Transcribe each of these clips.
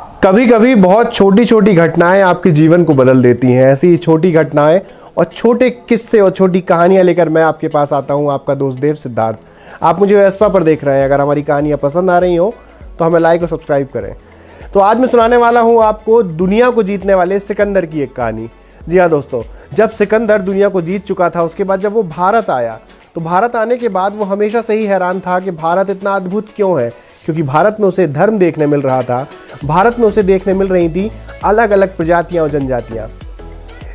कभी कभी बहुत छोटी छोटी घटनाएं आपके जीवन को बदल देती हैं। ऐसी छोटी घटनाएं और छोटे किस्से और छोटी कहानियां लेकर मैं आपके पास आता हूं, आपका दोस्त देव सिद्धार्थ। आप मुझे वेस्पा पर देख रहे हैं। अगर हमारी कहानियां पसंद आ रही हो तो हमें लाइक और सब्सक्राइब करें। तो आज मैं सुनाने वाला हूं आपको दुनिया को जीतने वाले सिकंदर की एक कहानी। जी हाँ दोस्तों, जब सिकंदर दुनिया को जीत चुका था, उसके बाद जब वो भारत आया, तो भारत आने के बाद वो हमेशा से ही हैरान था कि भारत इतना अद्भुत क्यों है। क्योंकि भारत में उसे धर्म देखने मिल रहा था, भारत में उसे देखने मिल रही थी अलग अलग प्रजातियां और जनजातियां।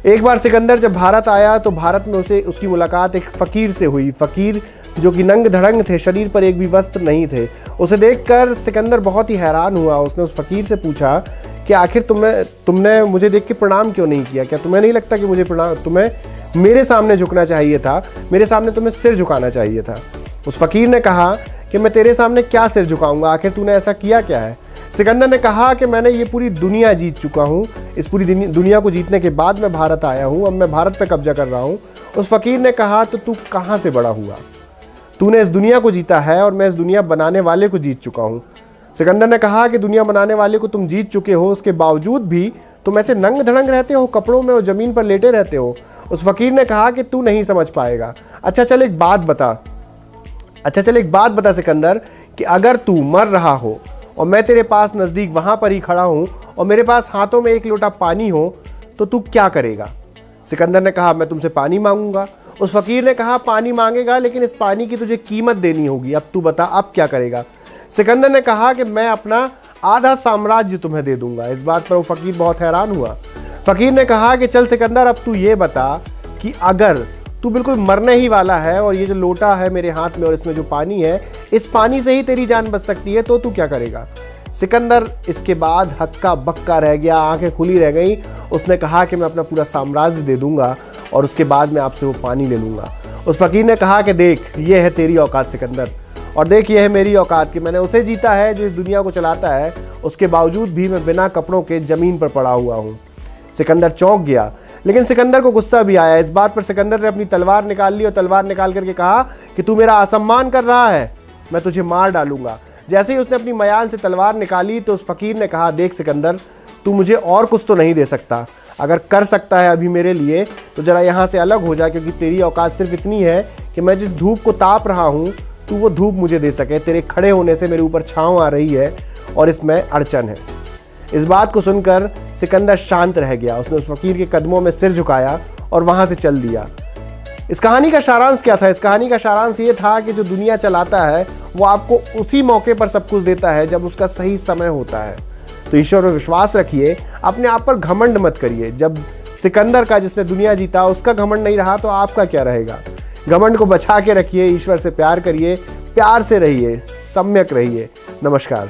एक बार सिकंदर जब भारत आया तो भारत में उसकी मुलाकात एक फ़कीर से हुई। फ़कीर जो कि नंग धड़ंग थे, शरीर पर एक भी वस्त्र नहीं थे। उसे देखकर सिकंदर बहुत ही हैरान हुआ। उसने उस फ़कीर से पूछा कि आखिर तुमने मुझे देख के प्रणाम क्यों नहीं किया? क्या तुम्हें नहीं लगता कि तुम्हें मेरे सामने झुकना चाहिए था, मेरे सामने तुम्हें सिर झुकाना चाहिए था? उस फ़कीर ने कहा कि मैं तेरे सामने क्या सिर झुकाऊंगा, आखिर तूने ऐसा किया क्या है? सिकंदर ने कहा कि मैंने ये पूरी दुनिया जीत चुका हूँ। इस पूरी दुनिया को जीतने के बाद मैं भारत आया हूँ, अब मैं भारत पे कब्जा कर रहा हूँ। उस फ़कीर ने कहा तो तू कहाँ से बड़ा हुआ? तूने इस दुनिया को जीता है और मैं इस दुनिया बनाने वाले को जीत चुका हूँ। सिकंदर ने कहा कि दुनिया बनाने वाले को तुम जीत चुके हो, उसके बावजूद भी तुम ऐसे नंग धड़ंग रहते हो, कपड़ों में और ज़मीन पर लेटे रहते हो। उस फ़कीर ने कहा कि तू नहीं समझ पाएगा। अच्छा चल एक बात बता सिकंदर, कि अगर तू मर रहा हो और मैं तेरे पास नज़दीक वहाँ पर ही खड़ा हूँ और मेरे पास हाथों में एक लोटा पानी हो, तो तू क्या करेगा? सिकंदर ने कहा मैं तुमसे पानी मांगूंगा। उस फ़कीर ने कहा पानी मांगेगा, लेकिन इस पानी की तुझे कीमत देनी होगी। अब तू बता, अब क्या करेगा? सिकंदर ने कहा कि मैं अपना आधा साम्राज्य तुम्हें दे दूंगा। इस बात पर वो फ़कीर बहुत हैरान हुआ। फ़कीर ने कहा कि चल सिकंदर, अब तू ये बता कि अगर तू बिल्कुल मरने ही वाला है और ये जो लोटा है मेरे हाथ में और इसमें जो पानी है, इस पानी से ही तेरी जान बच सकती है, तो तू क्या करेगा? सिकंदर इसके बाद हक्का बक्का रह गया, आंखें खुली रह गई। उसने कहा कि मैं अपना पूरा साम्राज्य दे दूंगा और उसके बाद मैं आपसे वो पानी ले लूँगा। उस फ़कीर ने कहा कि देख, ये है तेरी औकात सिकंदर, और देख ये है मेरी औकात कि मैंने उसे जीता है जो इस दुनिया को चलाता है, उसके बावजूद भी मैं बिना कपड़ों के ज़मीन पर पड़ा हुआ हूँ। सिकंदर चौंक गया, लेकिन सिकंदर को गुस्सा भी आया। इस बात पर सिकंदर ने अपनी तलवार निकाल ली और तलवार निकाल करके कहा कि तू मेरा असम्मान कर रहा है, मैं तुझे मार डालूंगा। जैसे ही उसने अपनी मयान से तलवार निकाली तो उस फ़कीर ने कहा देख सिकंदर, तू मुझे और कुछ तो नहीं दे सकता। अगर कर सकता है अभी मेरे लिए तो ज़रा यहाँ से अलग हो जा, क्योंकि तेरी औकात सिर्फ इतनी है कि मैं जिस धूप को ताप रहा हूँ तू वो धूप मुझे दे सके। तेरे खड़े होने से मेरे ऊपर छाँव आ रही है और इसमें अड़चन है। इस बात को सुनकर सिकंदर शांत रह गया। उसने उस फ़कीर के कदमों में सिर झुकाया और वहाँ से चल दिया। इस कहानी का सारांश क्या था? इस कहानी का सारांश ये था कि जो दुनिया चलाता है वो आपको उसी मौके पर सब कुछ देता है जब उसका सही समय होता है। तो ईश्वर पर विश्वास रखिए, अपने आप पर घमंड मत करिए। जब सिकंदर का, जिसने दुनिया जीता, उसका घमंड नहीं रहा तो आपका क्या रहेगा? घमंड को बचा के रखिए, ईश्वर से प्यार करिए, प्यार से रहिए, सम्यक रहिए। नमस्कार।